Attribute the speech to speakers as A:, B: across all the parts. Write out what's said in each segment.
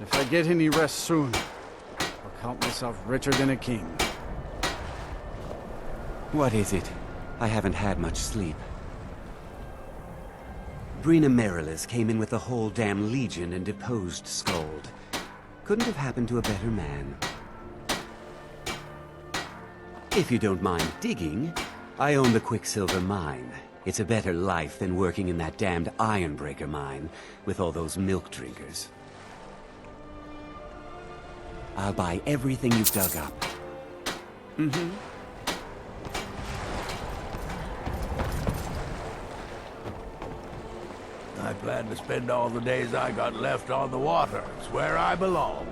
A: If I get any rest soon, I'll count myself richer than a king.
B: What is it? I haven't had much sleep. Brina Mehrunes came in with the whole damn Legion and deposed Skuld. Couldn't have happened to a better man. If you don't mind digging, I own the Quicksilver Mine. It's a better life than working in that damned Ironbreaker mine with all those milk drinkers. I'll buy everything you've dug up. Mm-hmm.
C: I plan to spend all the days I got left on the water. It's where I belong.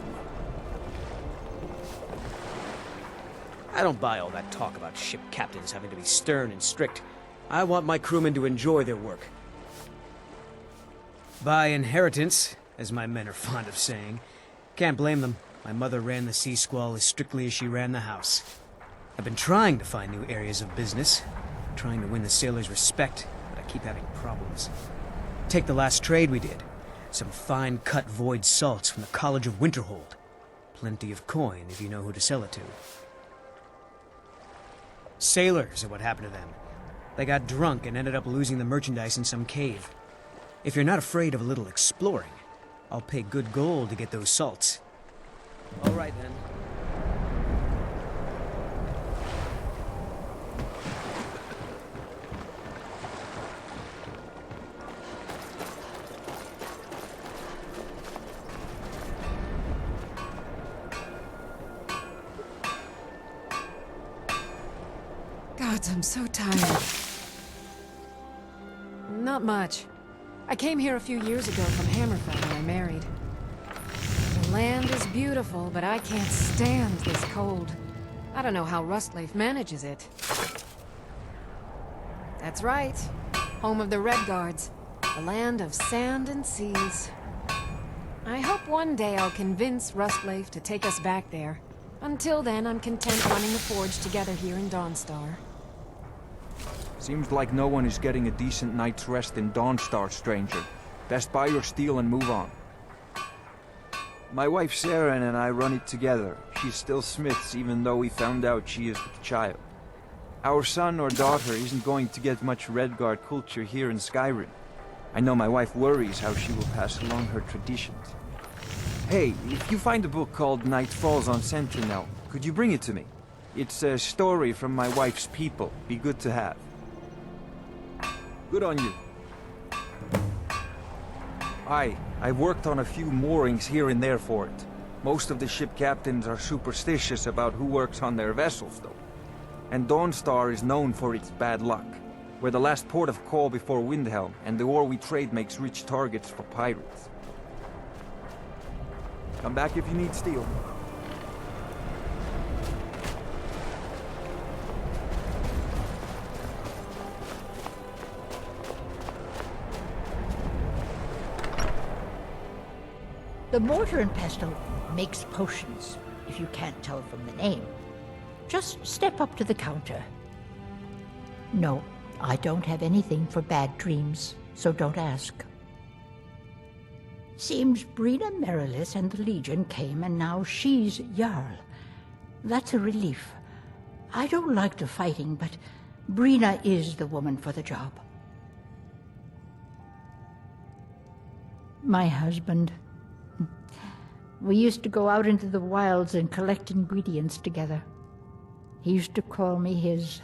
D: I don't buy all that talk about ship captains having to be stern and strict. I want my crewmen to enjoy their work. By inheritance, as my men are fond of saying. Can't blame them. My mother ran the Sea Squall as strictly as she ran the house. I've been trying to find new areas of business, trying to win the sailors' respect, but I keep having problems. Take the last trade we did. Some fine-cut void salts from the College of Winterhold. Plenty of coin if you know who to sell it to. Sailors are what happened to them. They got drunk and ended up losing the merchandise in some cave. If you're not afraid of a little exploring, I'll pay good gold to get those salts. All right, then.
E: God, I'm so tired. Not much. I came here a few years ago from Hammerfell when I married. The land is beautiful, but I can't stand this cold. I don't know how Rustleif manages it. That's right. Home of the Red Guards. The land of sand and seas. I hope one day I'll convince Rustleif to take us back there. Until then, I'm content running the forge together here in Dawnstar.
F: Seems like no one is getting a decent night's rest in Dawnstar, stranger. Best buy your steel and move on.
G: My wife Seren and I run it together. She's still smiths even though we found out she is with child. Our son or daughter isn't going to get much Redguard culture here in Skyrim. I know my wife worries how she will pass along her traditions. Hey, if you find a book called Night Falls on Sentinel, could you bring it to me? It's a story from my wife's people. Be good to have. Good on you. I've worked on a few moorings here and there for it. Most of the ship captains are superstitious about who works on their vessels, though. And Dawnstar is known for its bad luck. We're the last port of call before Windhelm, and the ore we trade makes rich targets for pirates. Come back if you need steel.
H: The mortar and pestle makes potions, if you can't tell from the name. Just step up to the counter. No, I don't have anything for bad dreams, so don't ask. Seems Brina Mehrunes and the Legion came and now she's Jarl. That's a relief. I don't like the fighting, but Brina is the woman for the job. My husband. We used to go out into the wilds and collect ingredients together. He used to call me his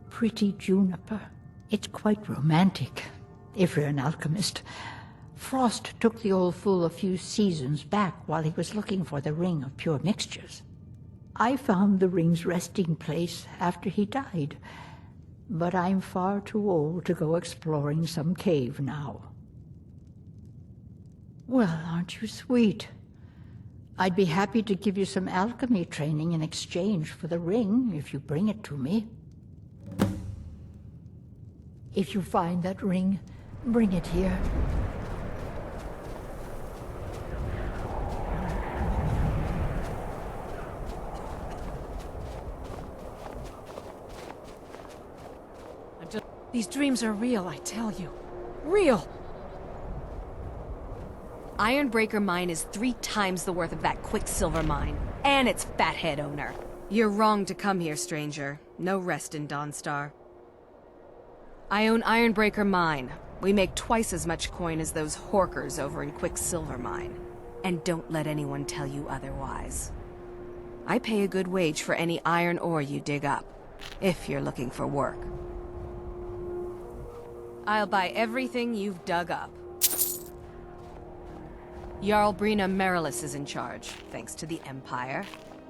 H: pretty juniper. It's quite romantic, if you're an alchemist. Frost took the old fool a few seasons back while he was looking for the ring of pure mixtures. I found the ring's resting place after he died, but I'm far too old to go exploring some cave now. Well, aren't you sweet? I'd be happy to give you some alchemy training in exchange for the ring, if you bring it to me. If you find that ring, bring it here.
E: These dreams are real, I tell you. Real!
I: Ironbreaker Mine is 3 times the worth of that Quicksilver Mine, and its fathead owner. You're wrong to come here, stranger. No rest in Dawnstar. I own Ironbreaker Mine. We make twice as much coin as those horkers over in Quicksilver Mine. And don't let anyone tell you otherwise. I pay a good wage for any iron ore you dig up, if you're looking for work. I'll buy everything you've dug up. Jarl Brina Mehrunes is in charge, thanks to the Empire.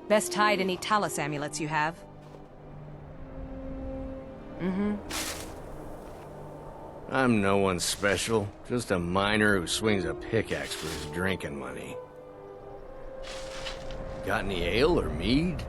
I: Best hide any Talus amulets you have.
J: I'm no one special, just a miner who swings a pickaxe for his drinking money. Got any ale or mead?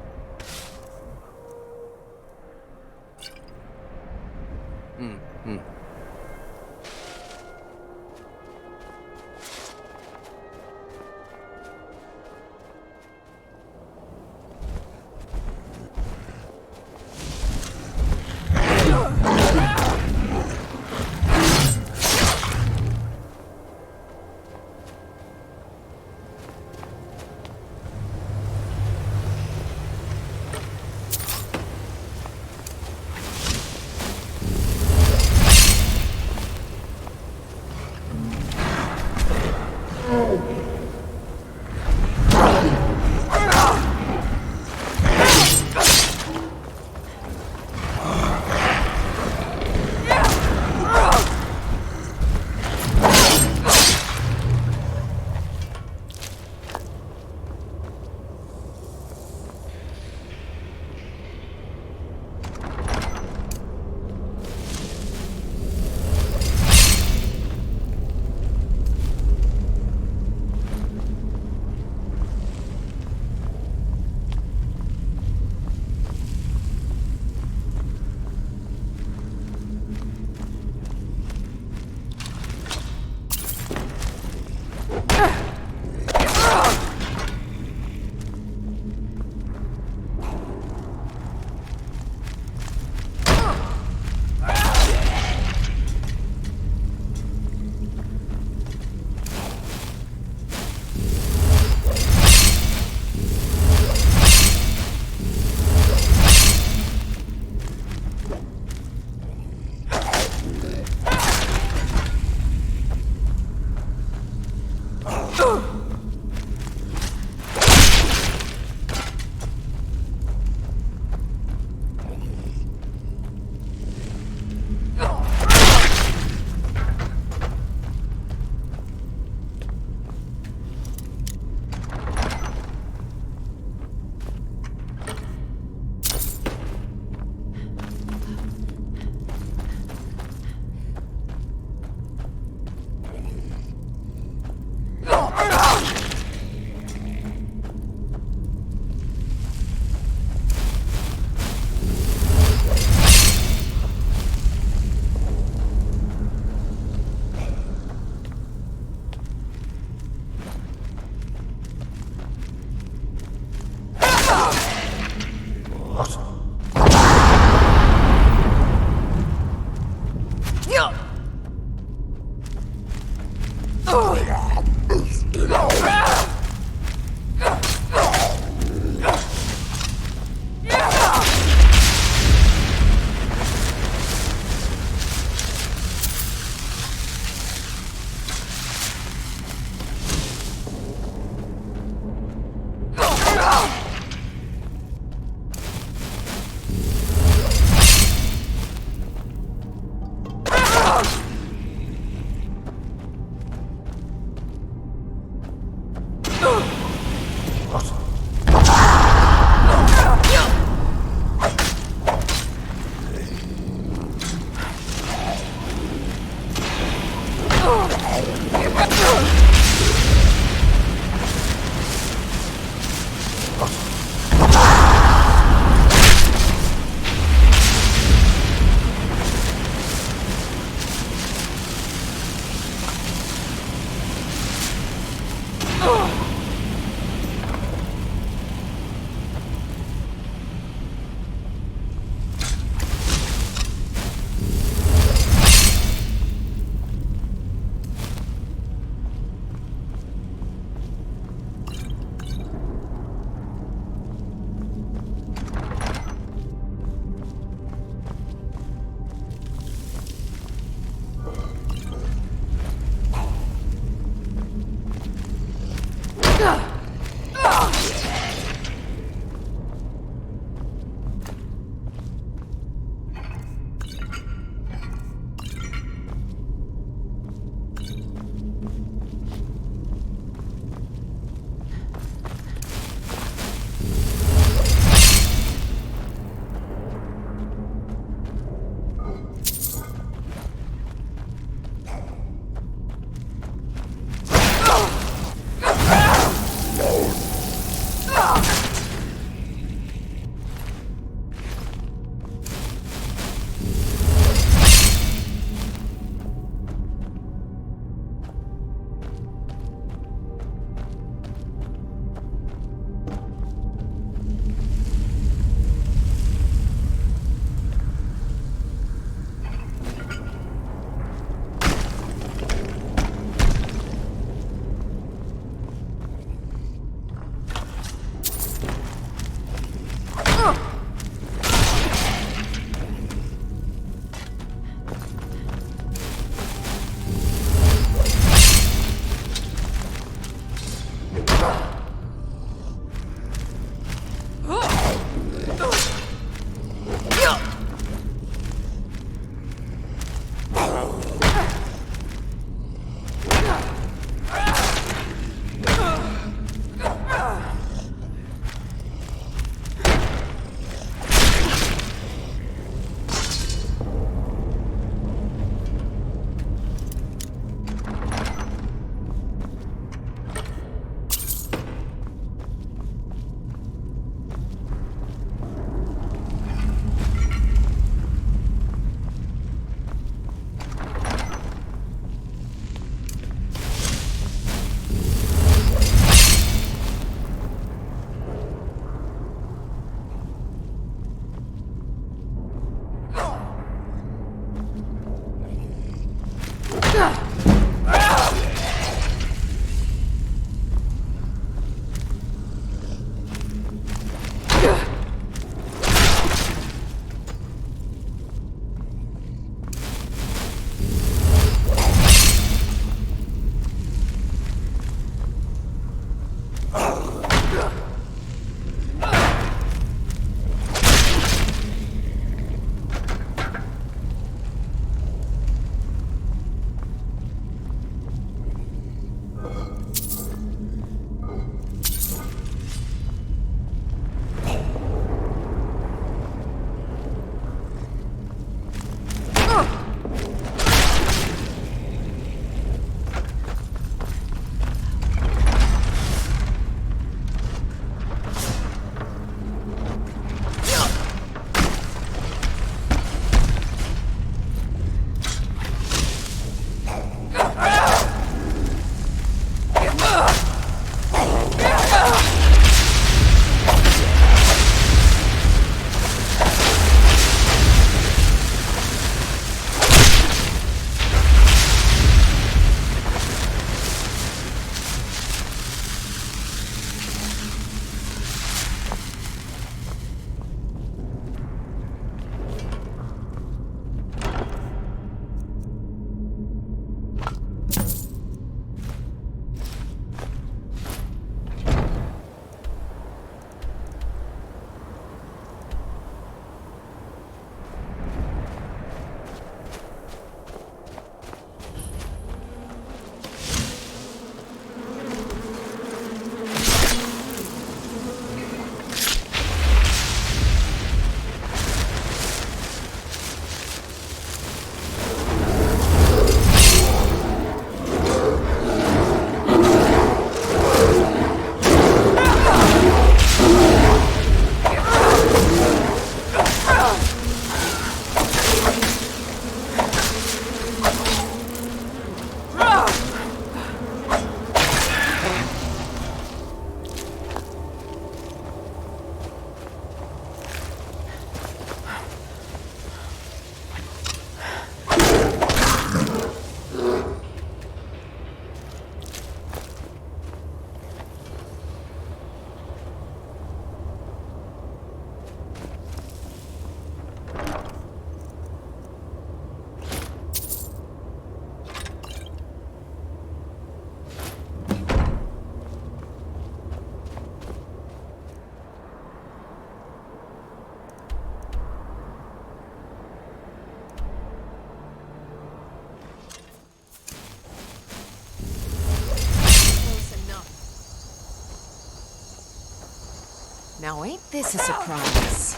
E: Now ain't this a surprise?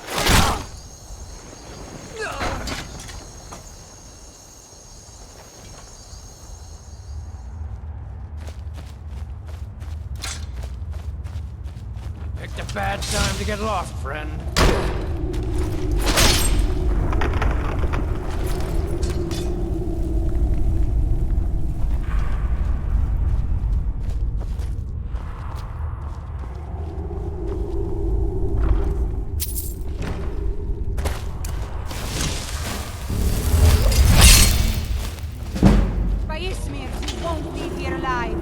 A: Picked a bad time to get lost, friend.
K: You won't leave here alive.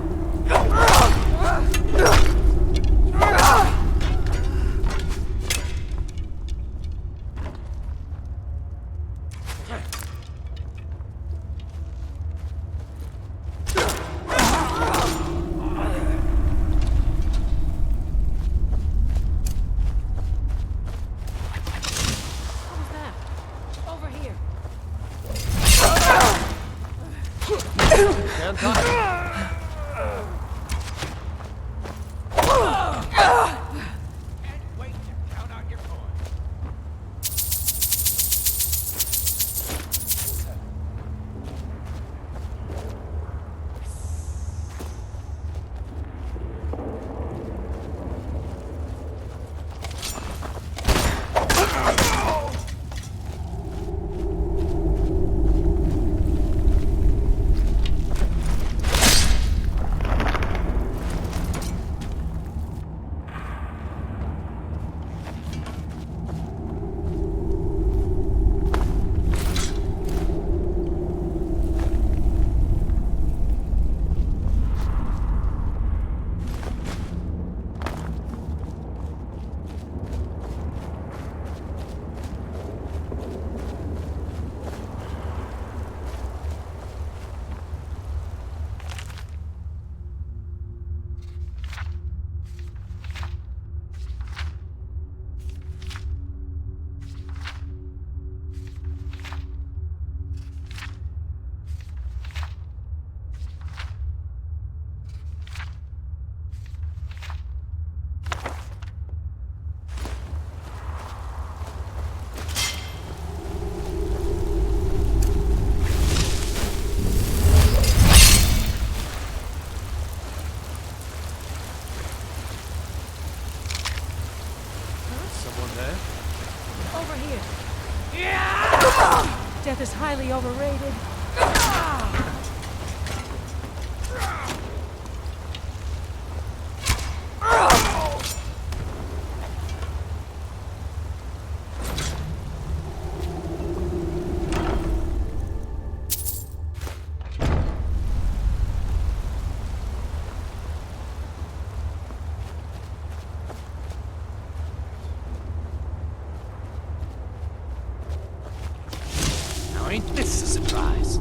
L: Death is highly overrated.
A: Ain't this a surprise?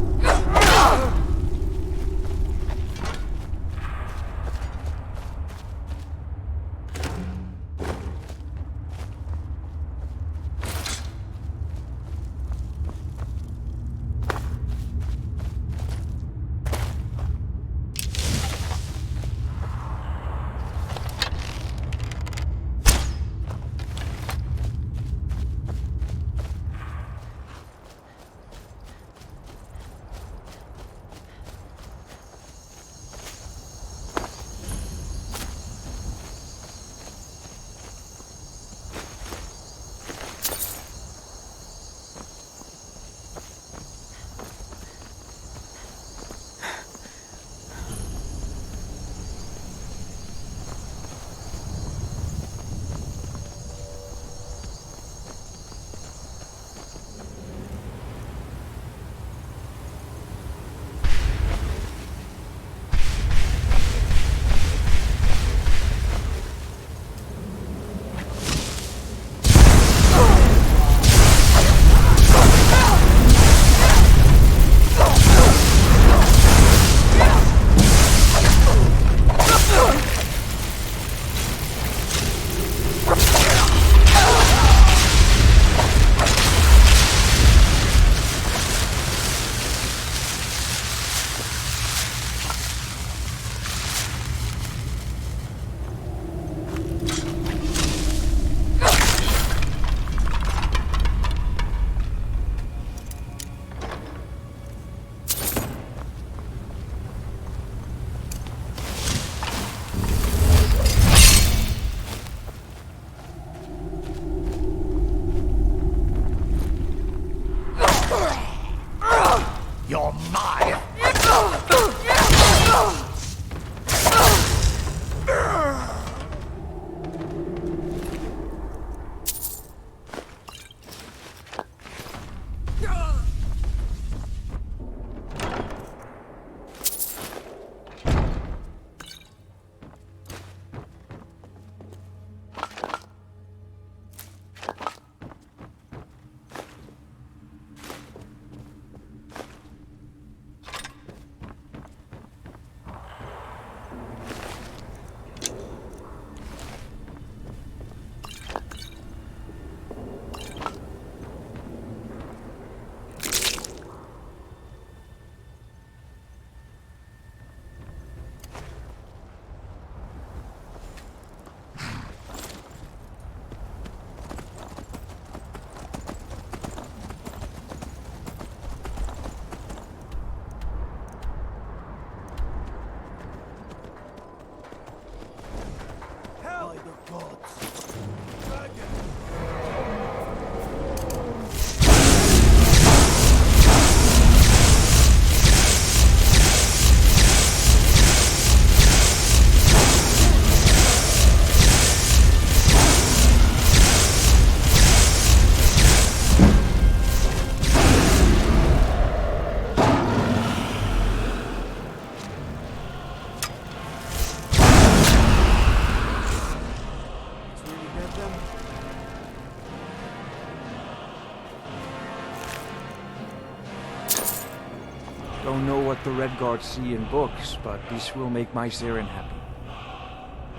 F: don't know what the Redguards see in books, but this will make my Seren happy.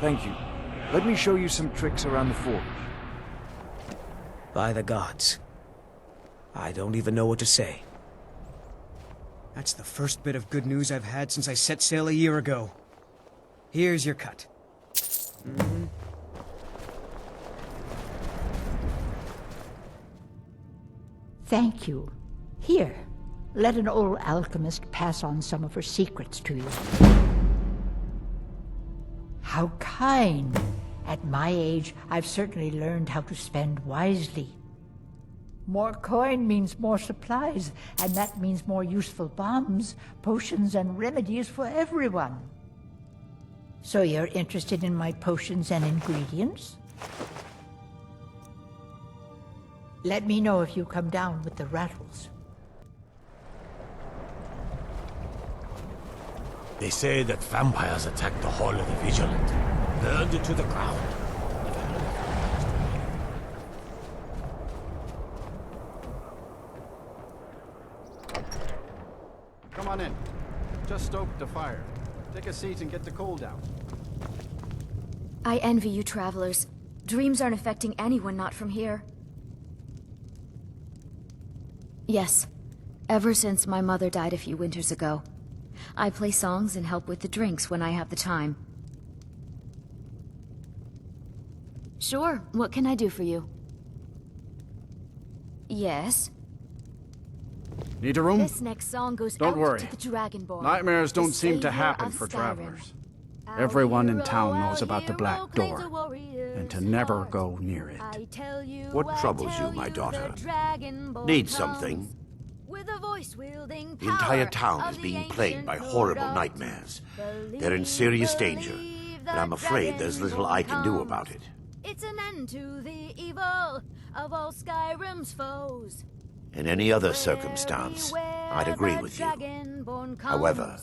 F: Thank you. Let me show you some tricks around the forge.
D: By the gods. I don't even know what to say. That's the first bit of good news I've had since I set sail a year ago. Here's your cut.
H: Thank you. Here, let an old alchemist pass on some of her secrets to you. How kind! At my age, I've certainly learned how to spend wisely. More coin means more supplies, and that means more useful bombs, potions, and remedies for everyone. So you're interested in my potions and ingredients? Let me know if you come down with the rattles.
C: They say that vampires attacked the Hall of the Vigilant, burned it to the ground.
A: Come on in. Just stoked the fire. Take a seat and get the cold out.
M: I envy you travelers. Dreams aren't affecting anyone not from here. Yes. Ever since my mother died a few winters ago. I play songs and help with the drinks when I have the time. Sure, what can I do for you? Yes?
A: Need a room?
M: This next song goes
A: Don't
M: out
A: worry.
M: to the Dragonborn.
A: Nightmares
M: the
A: don't seem to
M: savior
A: happen
M: of
A: for
M: Skyrim.
A: travelers. Everyone in town knows about the Black Door, and to never go near it.
C: What troubles you, my daughter? Need something?
M: The
C: The entire town is being plagued by horrible nightmares. They're in serious danger, and I'm afraid there's little I can do about it.
M: It's an end to the evil of all Skyrim's foes.
C: In any other circumstance, I'd agree with you. However,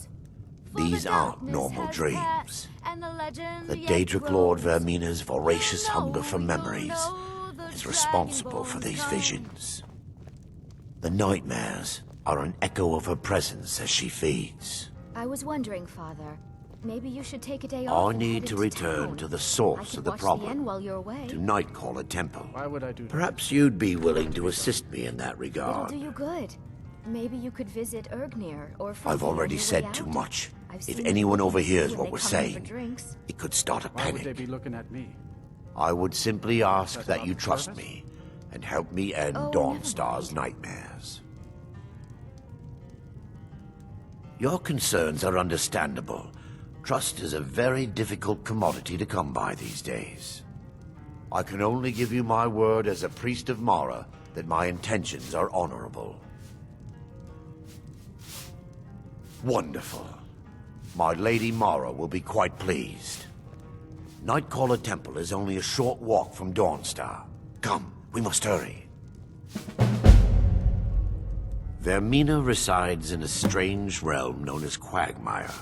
C: these aren't normal dreams. The Daedric Lord Vermina's voracious hunger for memories is responsible for these visions. The nightmares are an echo of her presence as she feeds.
M: I was wondering, Father, maybe you should take a day
C: I
M: off and
C: need
M: head
C: to
M: into
C: return
M: town.
C: to the
M: I
C: source
M: could
C: of the
M: watch the inn
C: problem,
M: while you're away.
C: to Nightcaller Temple.
A: Why would I do that?
C: Perhaps you'd be willing to assist me in that
M: It'll
C: regard.
M: do you good. Maybe you could visit Ergnir or Frida
C: I've
M: on
C: already
M: your way
C: said
M: out.
C: too much.
M: I've
C: If
M: seen them
C: anyone
M: looking
C: overhears
M: when
C: what
M: they
C: we're
M: come in for
C: saying,
M: drinks.
C: it could start a
A: Why would they
C: panic.
A: be looking at me?
C: I would simply ask
A: That's
C: that
A: not
C: you
A: the
C: trust
A: service?
C: me and help me end
M: Oh,
C: Dawnstar's
M: never
C: nightmares. Your concerns are understandable. Trust is a very difficult commodity to come by these days. I can only give you my word as a priest of Mara that my intentions are honorable. Wonderful. My Lady Mara will be quite pleased. Nightcaller Temple is only a short walk from Dawnstar. Come, we must hurry. Vermina resides in a strange realm known as Quagmire,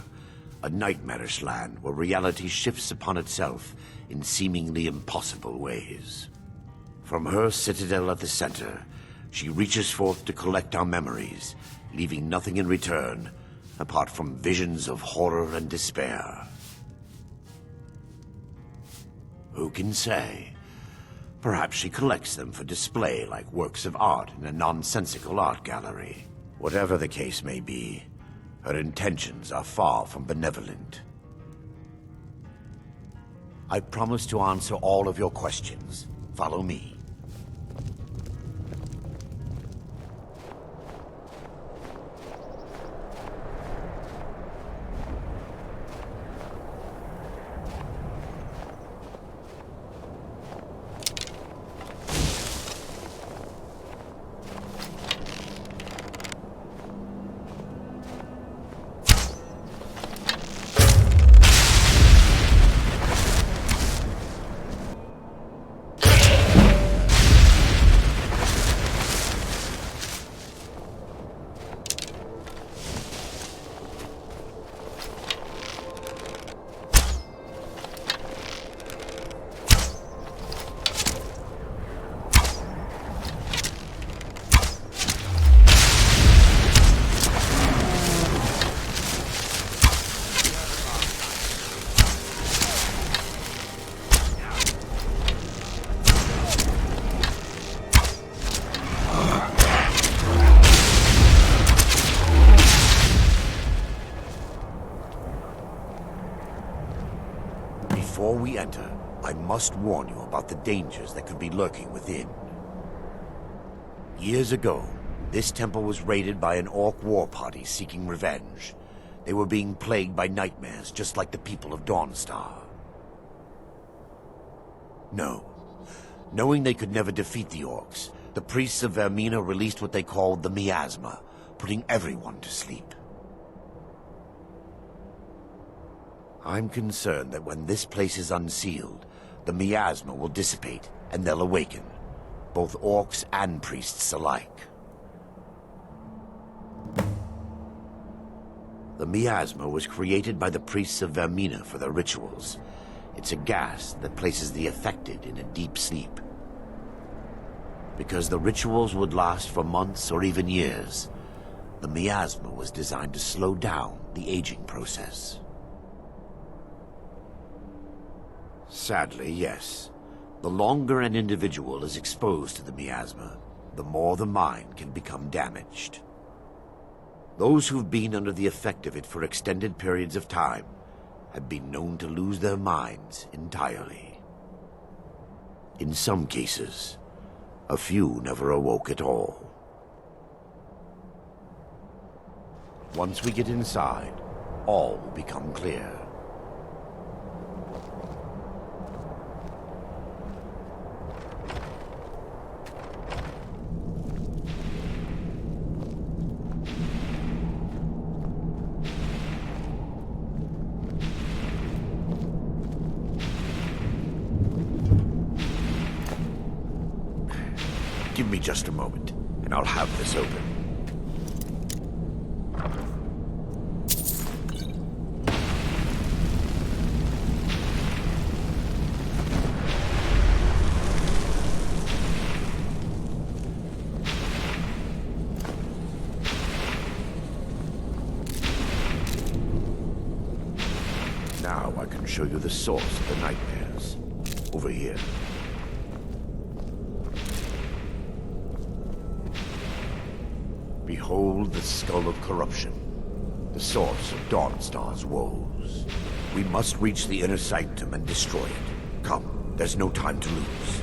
C: a nightmarish land where reality shifts upon itself in seemingly impossible ways. From her citadel at the center, she reaches forth to collect our memories, leaving nothing in return apart from visions of horror and despair. Who can say? Perhaps she collects them for display like works of art in a nonsensical art gallery. Whatever the case may be, her intentions are far from benevolent. I promise to answer all of your questions. Follow me. Before we enter, I must warn you about the dangers that could be lurking within. Years ago, this temple was raided by an orc war party seeking revenge. They were being plagued by nightmares, just like the people of Dawnstar. No. Knowing they could never defeat the orcs, the priests of Vaermina released what they called the miasma, putting everyone to sleep. I'm concerned that when this place is unsealed, the miasma will dissipate and they'll awaken, both orcs and priests alike. The miasma was created by the priests of Vaermina for their rituals. It's a gas that places the affected in a deep sleep. Because the rituals would last for months or even years, the miasma was designed to slow down the aging process. Sadly, yes. The longer an individual is exposed to the miasma, the more the mind can become damaged. Those who've been under the effect of it for extended periods of time have been known to lose their minds entirely. In some cases, a few never awoke at all. Once we get inside, all will become clear. Give me just a moment, and I'll have this open. Now I can show you the source of the nightmares. Over here. Behold the Skull of Corruption, the source of Dawnstar's woes. We must reach the inner sanctum and destroy it. Come, there's no time to lose.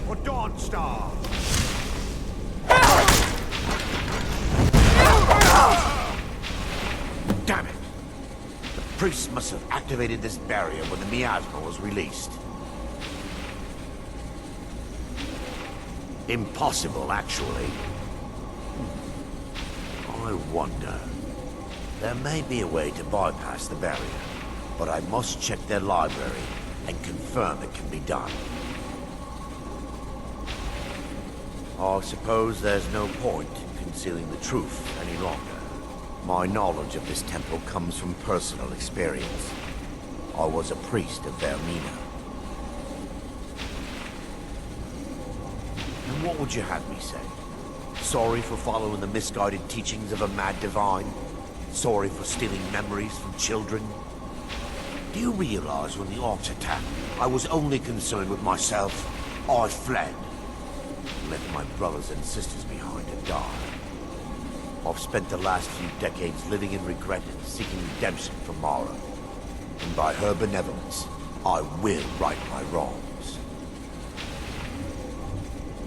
C: For Dawnstar! Damn it! The priests must have activated this barrier when the miasma was released. Impossible, actually. I wonder. There may be a way to bypass the barrier, but I must check their library and confirm it can be done. I suppose there's no point in concealing the truth any longer. My knowledge of this temple comes from personal experience. I was a priest of Vaermina. And what would you have me say? Sorry for following the misguided teachings of a mad divine? Sorry for stealing memories from children? Do you realize when the orcs attacked, I was only concerned with myself? I fled. Left my brothers and sisters behind to die. I've spent the last few decades living in regret and seeking redemption from Mara. And by her benevolence, I will right my wrongs.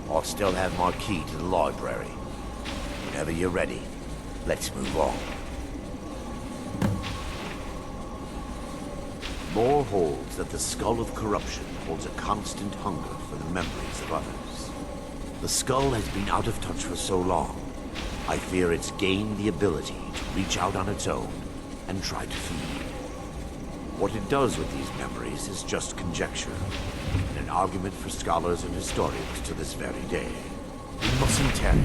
C: I still have my key to the library. Whenever you're ready, let's move on. Lore holds that the Skull of Corruption holds a constant hunger for the memories of others. The skull has been out of touch for so long, I fear it's gained the ability to reach out on its own and try to feed. What it does with these memories is just conjecture, and an argument for scholars and historians to this very day. We mustn't tarry.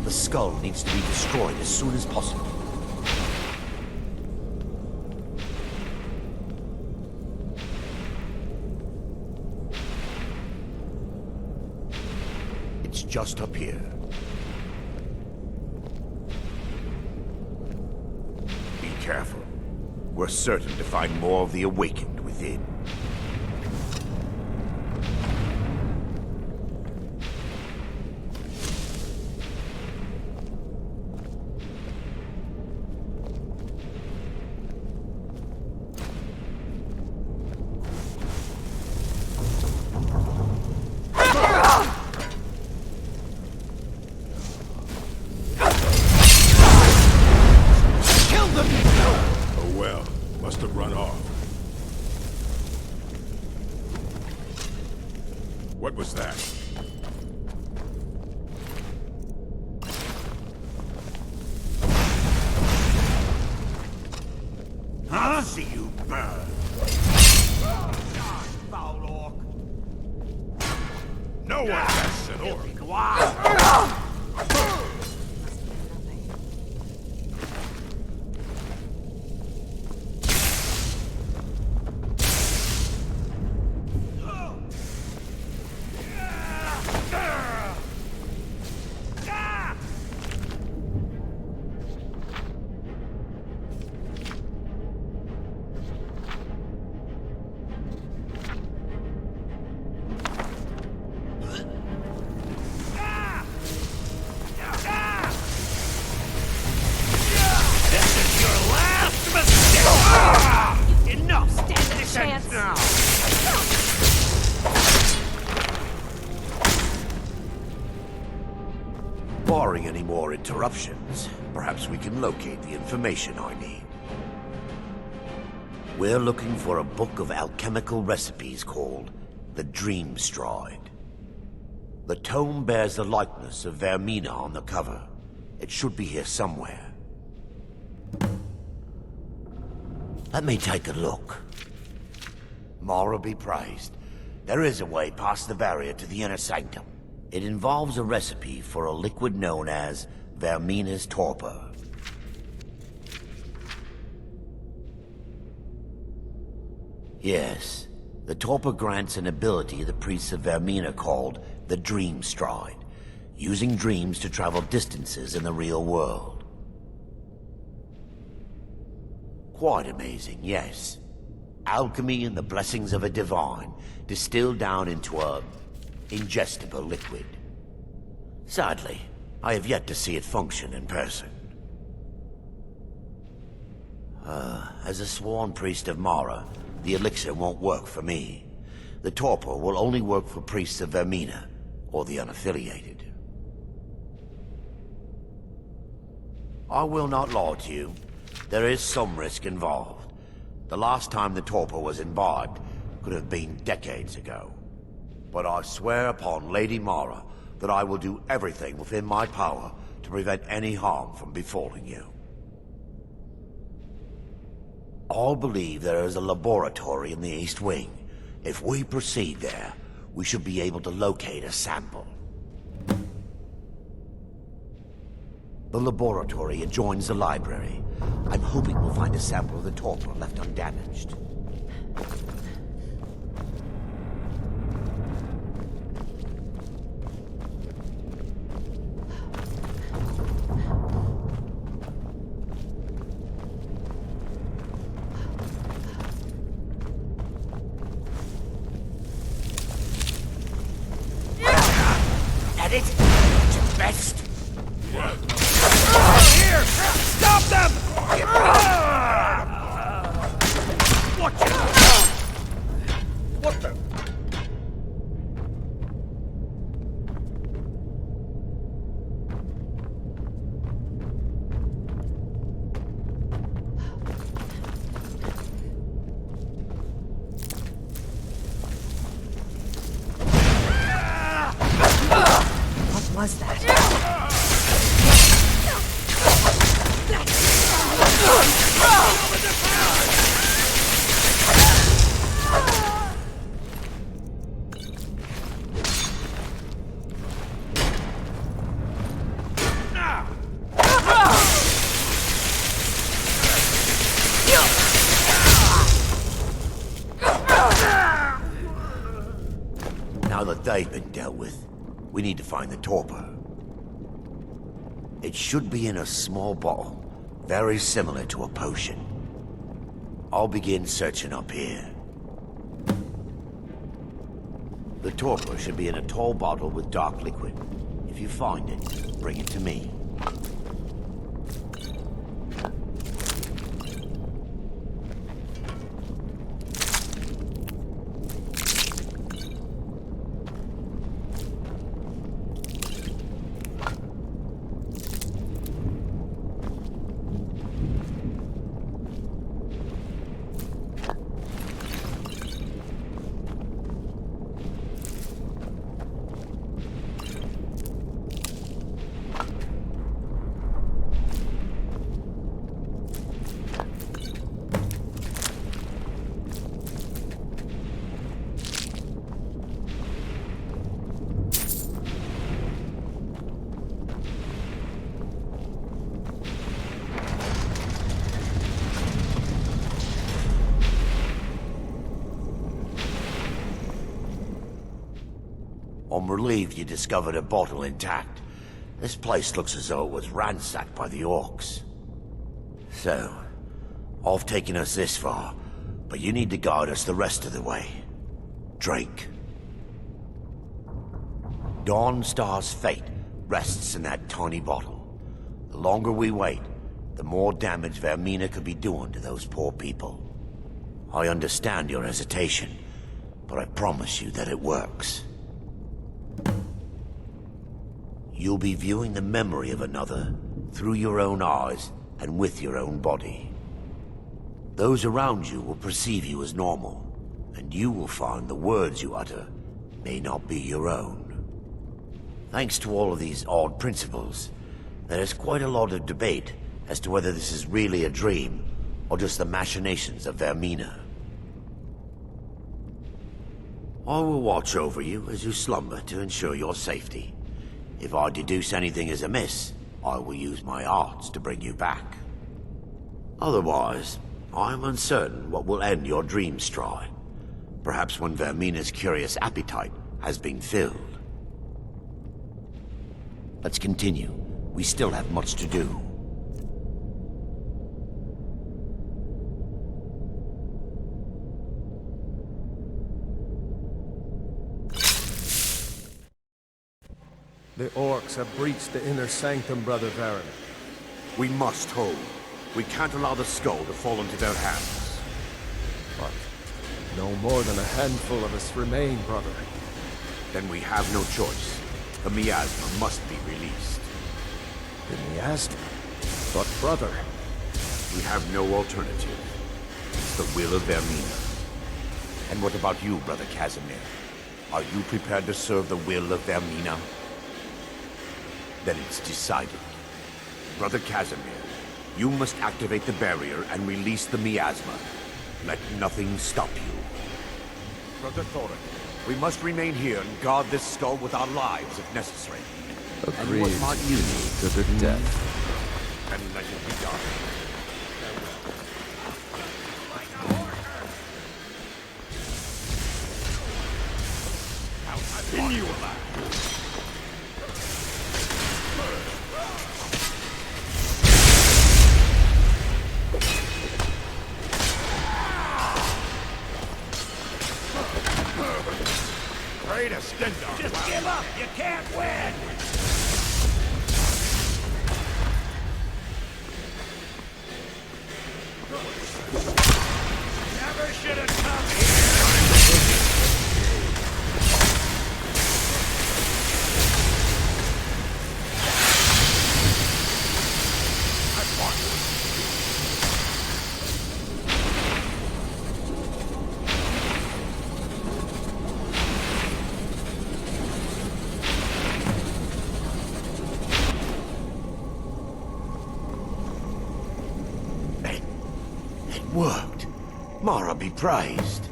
C: The skull needs to be destroyed as soon as possible. It's just up here. Be careful. We're certain to find more of the awakened within.
N: What was that?
C: I'll see you burn. Foul orc.
N: No one has an orc.
C: Barring any more interruptions, perhaps we can locate the information I need. We're looking for a book of alchemical recipes called the Dream Stride. The tome bears the likeness of Vermina on the cover. It should be here somewhere. Let me take a look. Mara be praised. There is a way past the barrier to the inner sanctum. It involves a recipe for a liquid known as Vermina's torpor. Yes, the torpor grants an ability the priests of Vermina called the Dream Stride, using dreams to travel distances in the real world. Quite amazing, yes. Alchemy and the blessings of a divine, distilled down into a ingestible liquid. Sadly, I have yet to see it function in person. As a sworn priest of Mara, the elixir won't work for me. The torpor will only work for priests of Vermina, or the unaffiliated. I will not lie to you. There is some risk involved. The last time the torpor was imbibed could have been decades ago. But I swear upon Lady Mara that I will do everything within my power to prevent any harm from befalling you. I believe there is a laboratory in the East Wing. If we proceed there, we should be able to locate a sample. The laboratory adjoins the library. I'm hoping we'll find a sample of the torpor left undamaged. At it? At best?
N: Here! Stop them! Watch it! What the?
I: What was that?
C: Now that they've been dealt with, we need to find the torpor. It should be in a small bottle, very similar to a potion. I'll begin searching up here. The torpor should be in a tall bottle with dark liquid. If you find it, bring it to me. I'm relieved you discovered a bottle intact. This place looks as though it was ransacked by the orcs. So, I've taken us this far, but you need to guide us the rest of the way. Drink. Dawnstar's fate rests in that tiny bottle. The longer we wait, the more damage Vaermina could be doing to those poor people. I understand your hesitation, but I promise you that it works. You'll be viewing the memory of another through your own eyes and with your own body. Those around you will perceive you as normal, and you will find the words you utter may not be your own. Thanks to all of these odd principles, there is quite a lot of debate as to whether this is really a dream or just the machinations of Vaermina. I will watch over you as you slumber to ensure your safety. If I deduce anything is amiss, I will use my arts to bring you back. Otherwise, I am uncertain what will end your dream stride. Perhaps when Vaermina's curious appetite has been filled. Let's continue. We still have much to do.
N: The orcs have breached the inner sanctum, Brother Varen.
C: We must hold. We can't allow the skull to fall into their hands.
N: But no more than a handful of us remain, brother.
C: Then we have no choice. The miasma must be released.
N: The miasma? But brother...
C: We have no alternative. It's the will of Vaermina. And what about you, Brother Casimir? Are you prepared to serve the will of Vaermina? Then it's decided. Brother Casimir, you must activate the barrier and release the miasma. Let nothing stop you. Brother Thorin, we must remain here and guard this skull with our lives if necessary.
N: Agreed.
C: And what might you need?
N: To the death.
C: And let it be done. Continue alive. Just give up! You can't win! Never should have come here! Worked. Mara be praised.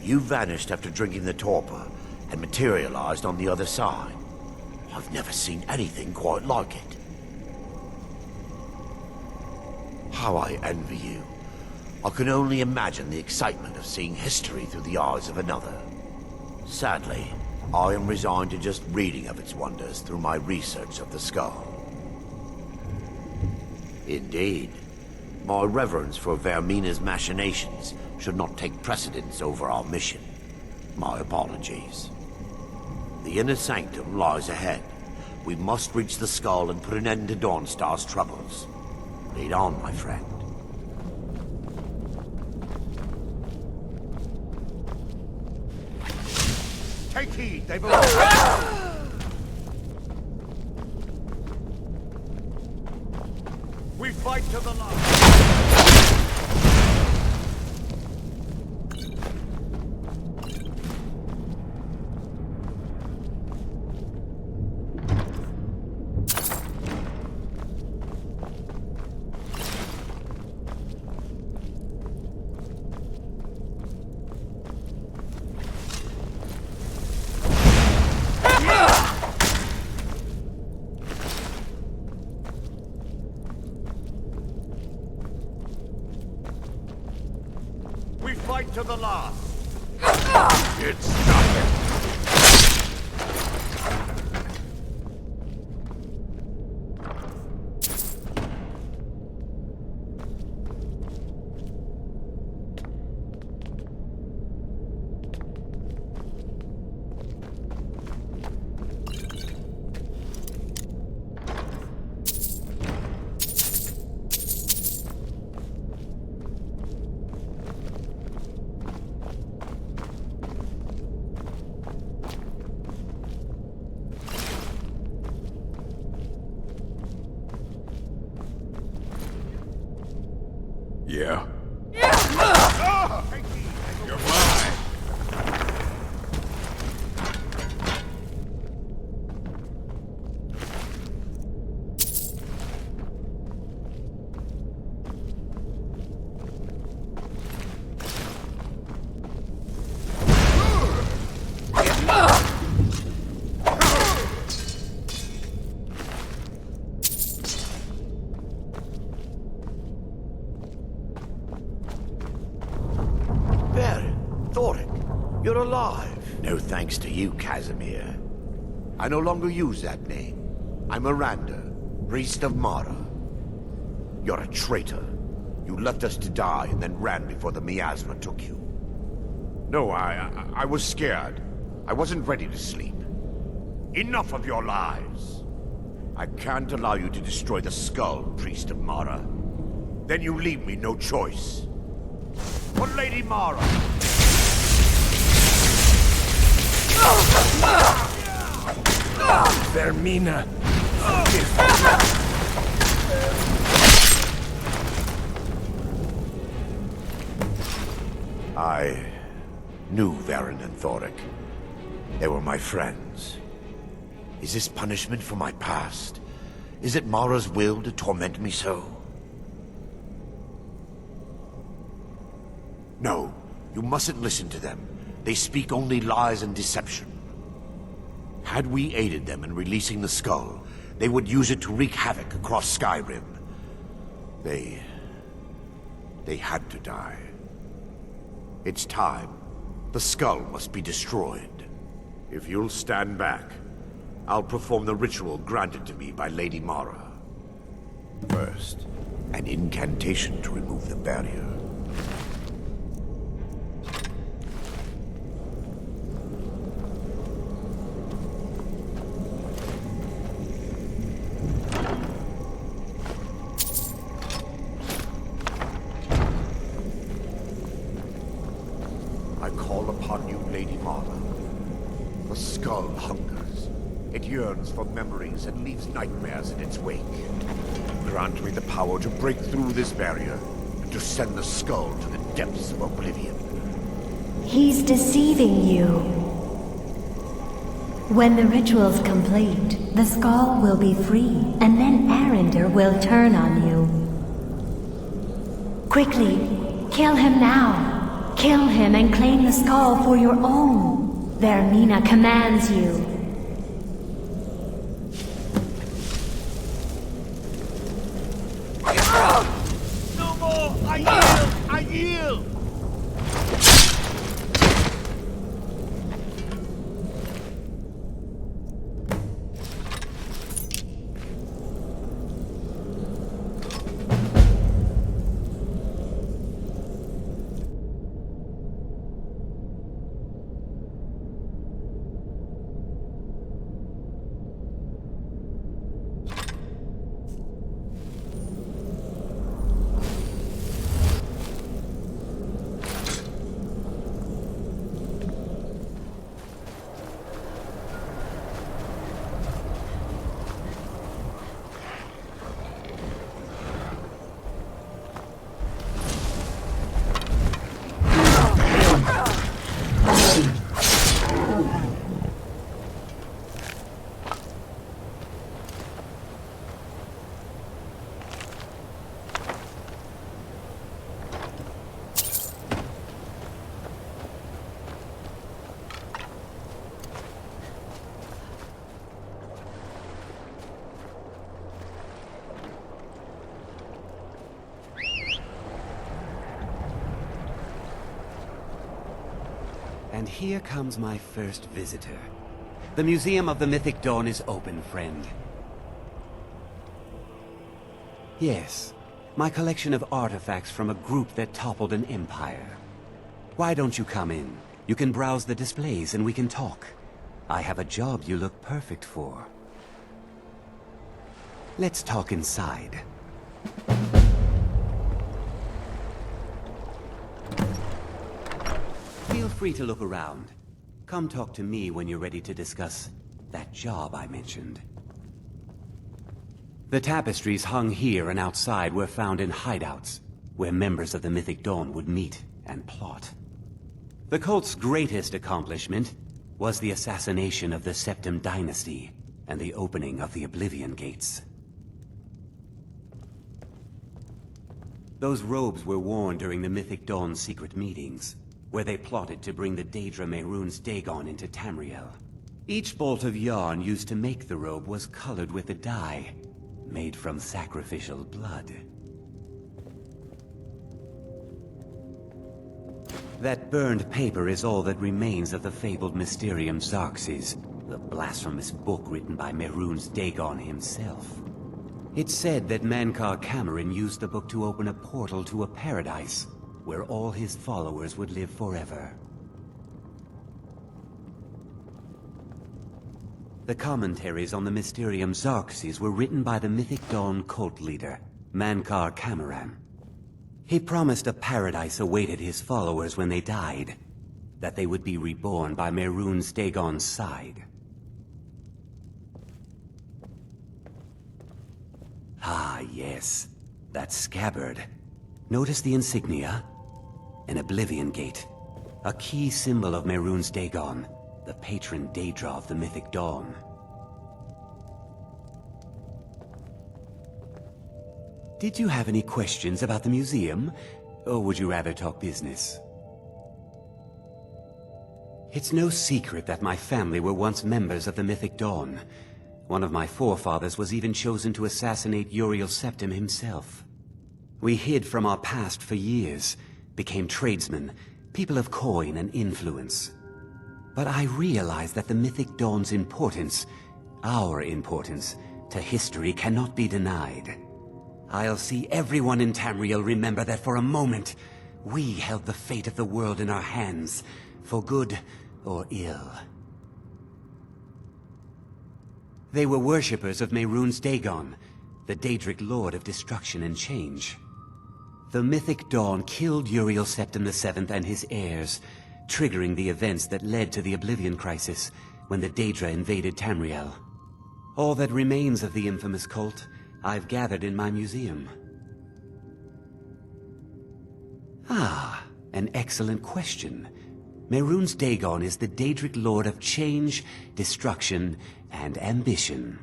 C: You vanished after drinking the torpor and materialized on the other side. I've never seen anything quite like it. How I envy you. I can only imagine the excitement of seeing history through the eyes of another. Sadly, I am resigned to just reading of its wonders through my research of the skull. Indeed. My reverence for Vaermina's machinations should not take precedence over our mission. My apologies. The inner sanctum lies ahead. We must reach the skull and put an end to Dawnstar's troubles. Lead on, my friend. Take heed, they belong. We fight to the last. To the last. It's nothing.
N: Yeah. You're mine.
C: You're alive. No thanks to you, Casimir. I no longer use that name. I'm Erandur, priest of Mara. You're a traitor. You left us to die and then ran before the miasma took you. No, I was scared. I wasn't ready to sleep. Enough of your lies. I can't allow you to destroy the skull, priest of Mara. Then you leave me no choice. For Lady Mara!
N: Vermina.
C: I knew Varen and Thoric. They were my friends. Is this punishment for my past? Is it Mara's will to torment me so? No, you mustn't listen to them. They speak only lies and deception. Had we aided them in releasing the skull, they would use it to wreak havoc across Skyrim. They had to die. It's time. The skull must be destroyed. If you'll stand back, I'll perform the ritual granted to me by Lady Mara. First, an incantation to remove the barrier. For memories and leaves nightmares in its wake. Grant me the power to break through this barrier and to send the skull to the depths of oblivion.
O: He's deceiving you. When the ritual's complete, the skull will be free, and then Erandur will turn on you. Quickly, kill him now. Kill him and claim the skull for your own. Vermina commands you.
B: And here comes my first visitor. The Museum of the Mythic Dawn is open, friend. Yes, my collection of artifacts from a group that toppled an empire. Why don't you come in? You can browse the displays and we can talk. I have a job you look perfect for. Let's talk inside. Feel free to look around. Come talk to me when you're ready to discuss that job I mentioned. The tapestries hung here and outside were found in hideouts. where members of the Mythic Dawn would meet and plot. The cult's greatest accomplishment was the assassination of the Septim Dynasty and the opening of the Oblivion Gates. Those robes were worn during the Mythic Dawn's secret meetings, where they plotted to bring the Daedra Mehrunes Dagon into Tamriel. Each bolt of yarn used to make the robe was colored with a dye made from sacrificial blood. That burned paper is all that remains of the fabled Mysterium Xarxes, the blasphemous book written by Mehrunes Dagon himself. It's said that Mankar Camoran used the book to open a portal to a paradise, where all his followers would live forever. The commentaries on the Mysterium Xarxes were written by the Mythic Dawn cult leader, Mankar Camoran. He promised a paradise awaited his followers when they died, that they would be reborn by Mehrunes Dagon's side. Ah, yes. That scabbard. Notice the insignia? An Oblivion Gate. A key symbol of Mehrunes Dagon, the patron Daedra of the Mythic Dawn. Did you have any questions about the museum? Or would you rather talk business? It's no secret that my family were once members of the Mythic Dawn. One of my forefathers was even chosen to assassinate Uriel Septim himself. We hid from our past for years, became tradesmen, people of coin and influence. But I realized that the Mythic Dawn's importance, our importance, to history cannot be denied. I'll see everyone in Tamriel remember that for a moment, we held the fate of the world in our hands, for good or ill. They were worshippers of Mehrunes Dagon, the Daedric Lord of Destruction and Change. The Mythic Dawn killed Uriel Septim VII and his heirs, triggering the events that led to the Oblivion Crisis when the Daedra invaded Tamriel. All that remains of the infamous cult I've gathered in my museum. Ah, an excellent question. Mehrunes Dagon is the Daedric Lord of Change, Destruction, and Ambition.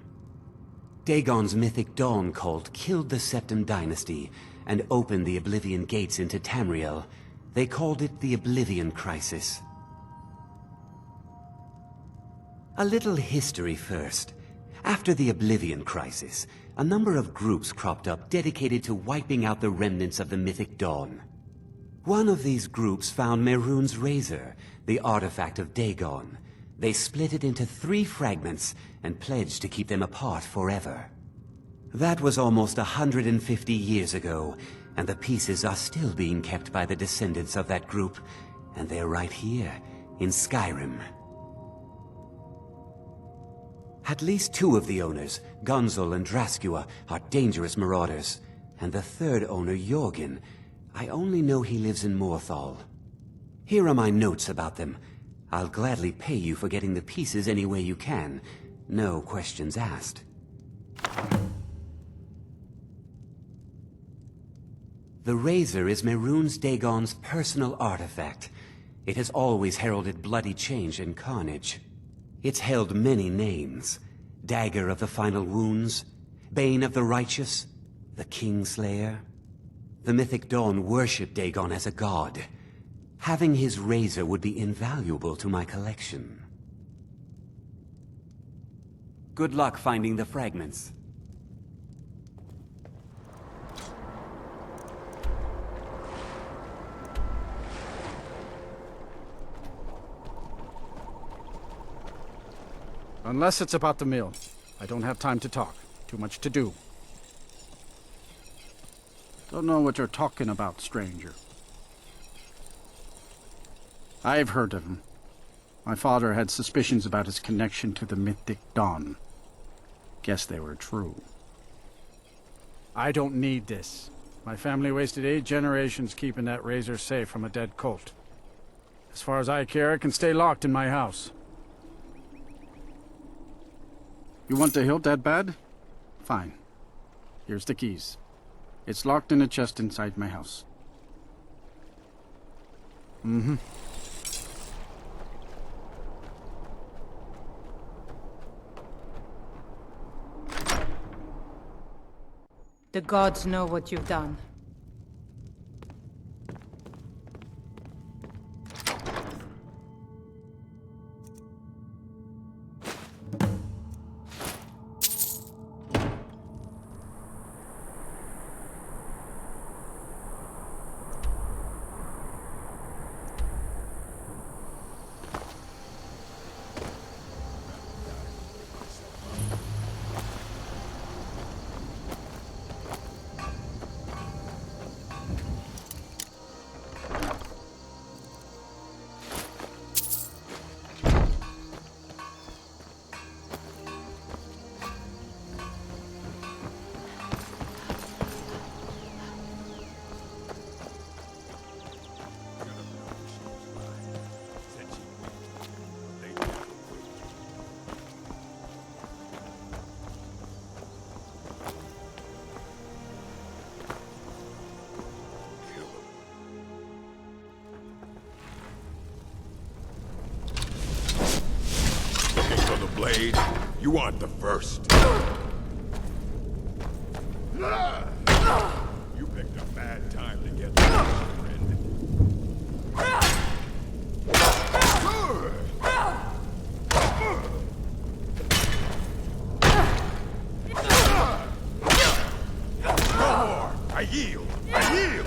B: Dagon's Mythic Dawn cult killed the Septim Dynasty and opened the Oblivion Gates into Tamriel. They called it the Oblivion Crisis. A little history first. After the Oblivion Crisis, a number of groups cropped up dedicated to wiping out the remnants of the Mythic Dawn. One of these groups found Mehrunes' razor, the artifact of Dagon. They split it into 3 fragments and pledged to keep them apart forever. That was almost 150 years ago, and the pieces are still being kept by the descendants of that group, and they're right here, in Skyrim. At least 2 of the owners, Gonzol and Draskua, are dangerous marauders, and the 3rd owner, Jorgen, I only know he lives in Morthal. Here are my notes about them. I'll gladly pay you for getting the pieces any way you can. No questions asked. The razor is Mehrunes Dagon's personal artifact. It has always heralded bloody change and carnage. It's held many names. Dagger of the Final Wounds, Bane of the Righteous, the Kingslayer. The Mythic Dawn worshipped Dagon as a god. Having his razor would be invaluable to my collection. Good luck finding the fragments.
A: Unless it's about the mill. I don't have time to talk. Too much to do. Don't know what you're talking about, stranger. I've heard of him. My father had suspicions about his connection to the Mythic Dawn. Guess they were true. I don't need this. My family wasted 8 generations keeping that razor safe from a dead cult. As far as I care, it can stay locked in my house. You want the hilt that bad? Fine. Here's the keys. It's locked in a chest inside my house. Mm-hmm.
L: The gods know what you've done.
P: Blade, you aren't the first. You picked a bad time to get lost, friend. I yield! I yield!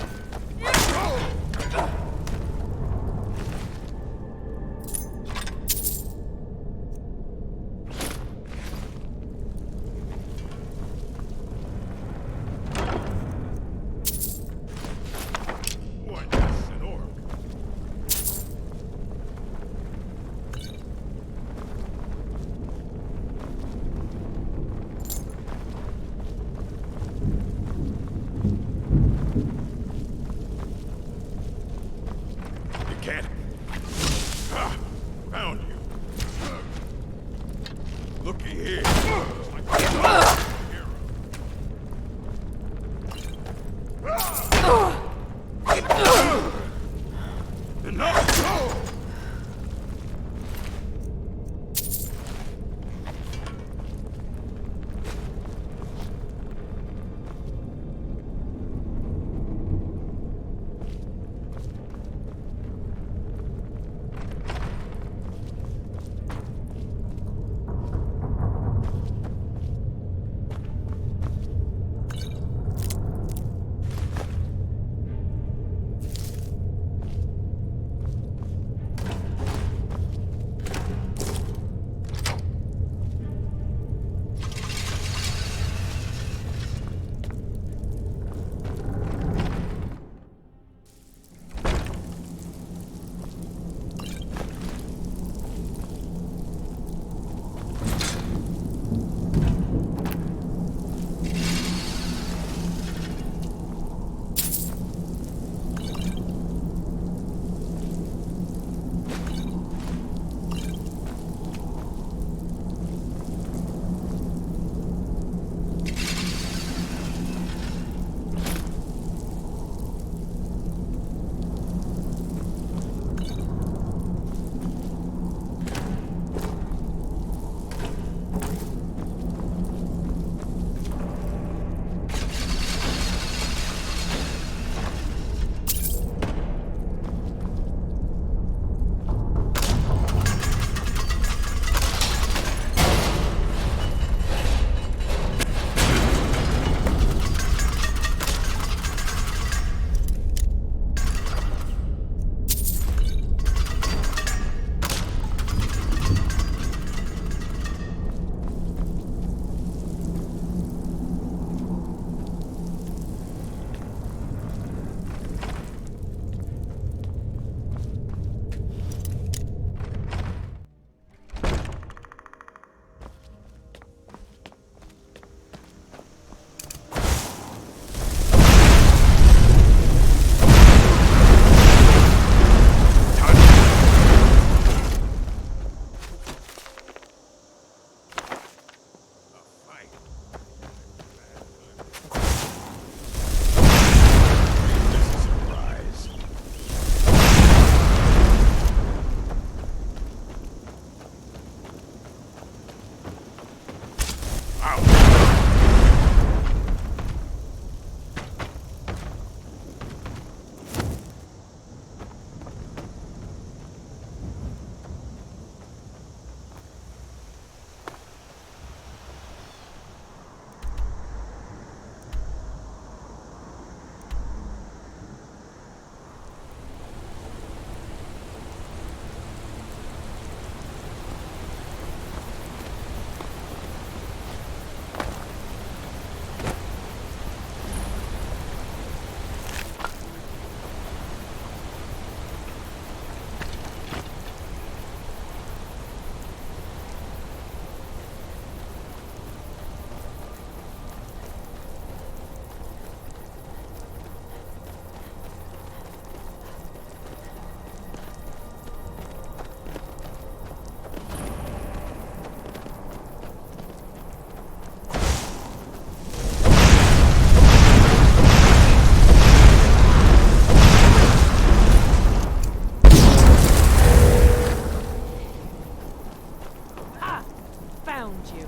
L: find you.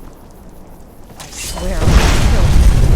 L: I swear I'll kill you.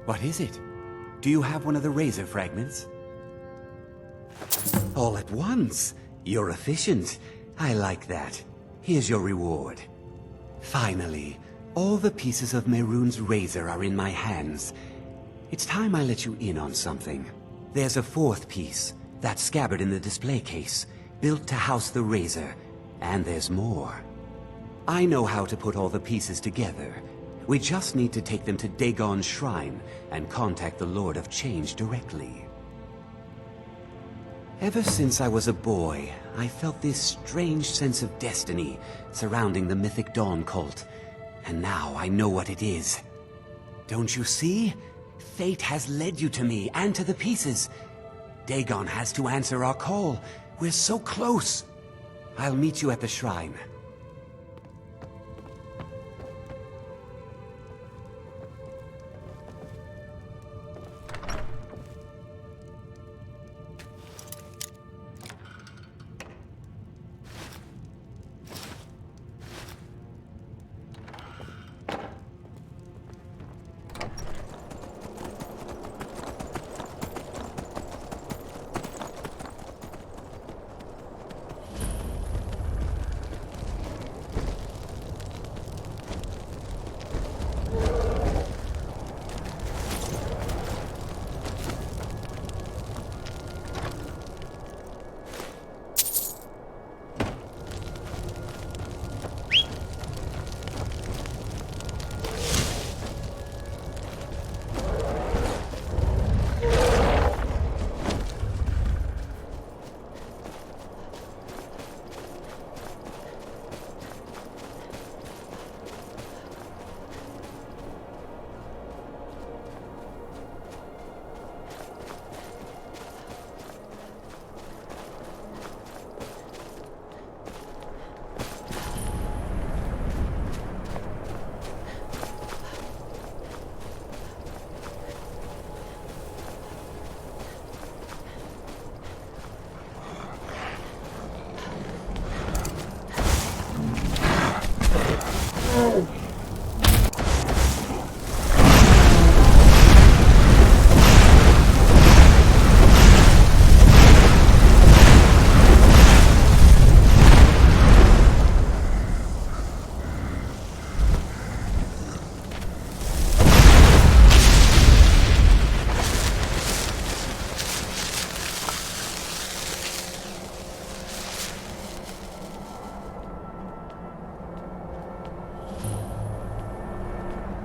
B: What is it? Do you have one of the razor fragments? All at once? You're efficient. I like that. Here's your reward. Finally, all the pieces of Mehrunes' razor are in my hands. It's time I let you in on something. There's a fourth piece, that scabbard in the display case, built to house the razor. And there's more. I know how to put all the pieces together. We just need to take them to Dagon's shrine and contact the Lord of Change directly. Ever since I was a boy, I felt this strange sense of destiny surrounding the Mythic Dawn cult. And now I know what it is. Don't you see? Fate has led you to me and to the pieces. Dagon has to answer our call. We're so close. I'll meet you at the shrine.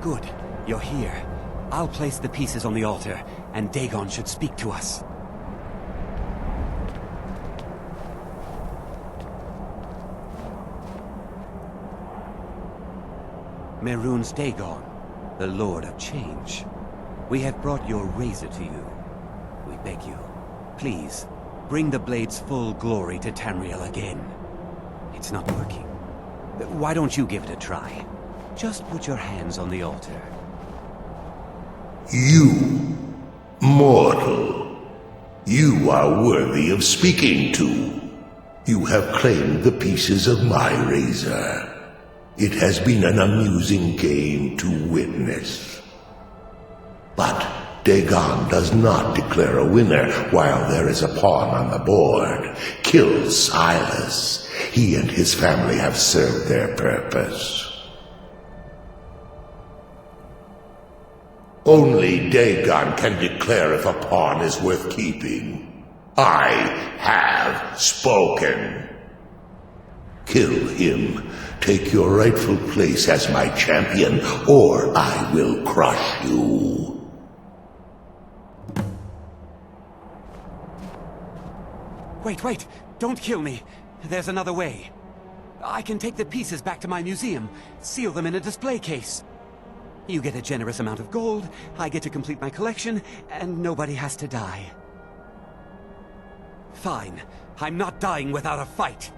B: Good. You're here. I'll place the pieces on the altar, and Dagon should speak to us. Mehrunes Dagon, the Lord of Change. We have brought your razor to you. We beg you, please, bring the blade's full glory to Tamriel again. It's not working. Why don't you give it a try? Just put your hands on the altar.
Q: You, mortal, you are worthy of speaking to. You have claimed the pieces of my razor. It has been an amusing game to witness. But Dagon does not declare a winner while there is a pawn on the board. Kill Silus. He and his family have served their purpose. Only Dagon can declare if a pawn is worth keeping. I have spoken. Kill him. Take your rightful place as my champion, or I will crush you.
B: Wait! Don't kill me! There's another way. I can take the pieces back to my museum, seal them in a display case. You get a generous amount of gold, I get to complete my collection, and nobody has to die. Fine. I'm not dying without a fight.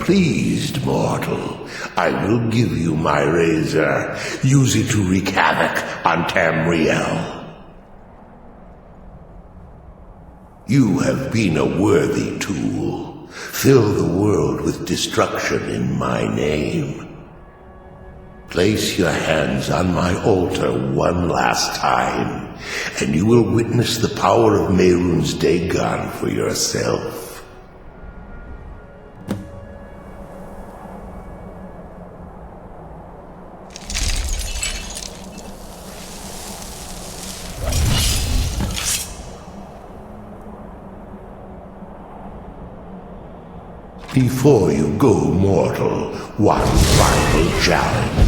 Q: pleased, mortal, I will give you my razor. Use it to wreak havoc on Tamriel. You have been a worthy tool. Fill the world with destruction in my name. Place your hands on my altar one last time, and you will witness the power of Mehrunes Dagon for yourself. Before you go, mortal, one final challenge.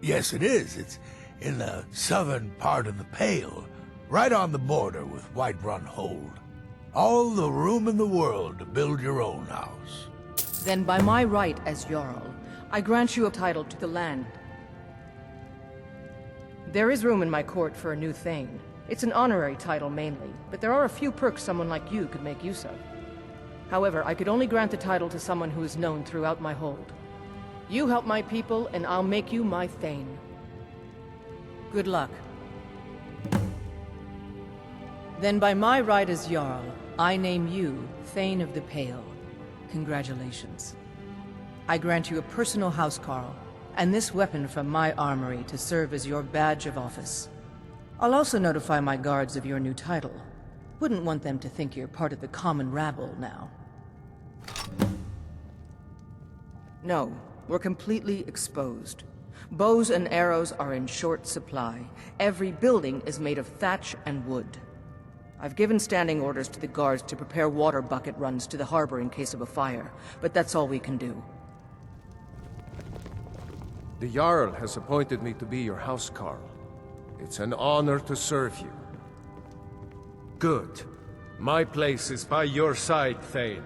R: Yes, it is. It's in the southern part of the Pale, right on the border with Whiterun Hold. All the room in the world to build your own house.
S: Then by my right as Jarl, I grant you a title to the land. There is room in my court for a new Thane. It's an honorary title mainly, but there are a few perks someone like you could make use of. However, I could only grant the title to someone who is known throughout my hold. You help my people, and I'll make you my Thane. Good luck. Then by my right as Jarl, I name you Thane of the Pale. Congratulations. I grant you a personal house, Karl, and this weapon from my armory to serve as your badge of office. I'll also notify my guards of your new title. Wouldn't want them to think you're part of the common rabble now. No, we're completely exposed. Bows and arrows are in short supply. Every building is made of thatch and wood. I've given standing orders to the guards to prepare water bucket runs to the harbor in case of a fire, but that's all we can do.
N: The Jarl has appointed me to be your house, Karl. It's an honor to serve you. Good. My place is by your side, Thane.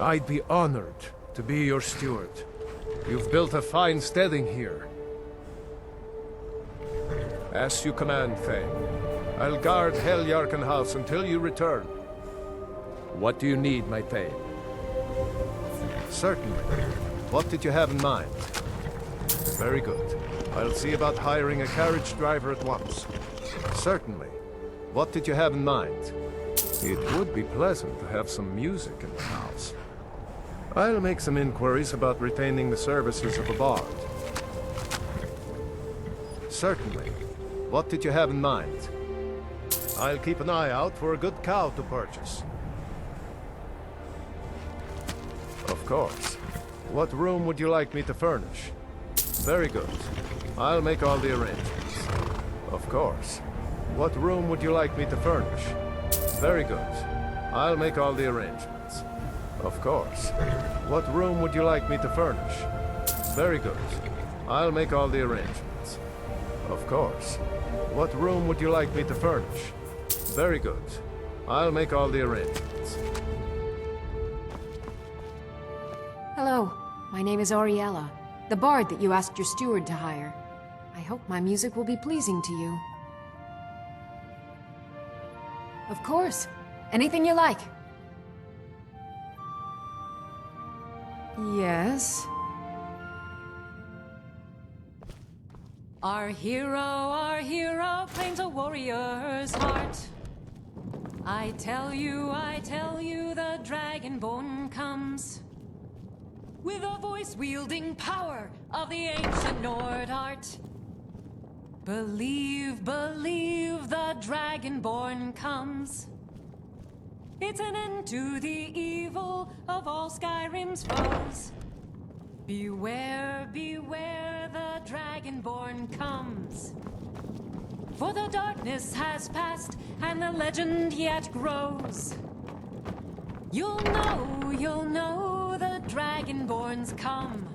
N: I'd be honored to be your steward. You've built a fine steading here. As you command, Fang. I'll guard Heljarchen House until you return. What do you need, my Thane? Certainly. What did you have in mind? Very good. I'll see about hiring a carriage driver at once. Certainly. What did you have in mind? It would be pleasant to have some music in the house. I'll make some inquiries about retaining the services of a bard. Certainly. What did you have in mind? I'll keep an eye out for a good cow to purchase. Of course. What room would you like me to furnish? Very good. I'll make all the arrangements. Of course. What room would you like me to furnish? Very good. I'll make all the arrangements. Of course. What room would you like me to furnish? Very good. I'll make all the arrangements. Of course. What room would you like me to furnish? Very good. I'll make all the arrangements.
E: Hello, my name is Oriella, the bard that you asked your steward to hire. I hope my music will be pleasing to you. Of course. Anything you like. Yes?
T: Our hero claims a warrior's heart. I tell you, the Dragonborn comes with a voice-wielding power of the ancient Nord art. Believe, the Dragonborn comes. It's an end to the evil of all Skyrim's foes. Beware, the Dragonborn comes. For the darkness has passed, and the legend yet grows. You'll know, the Dragonborn's come.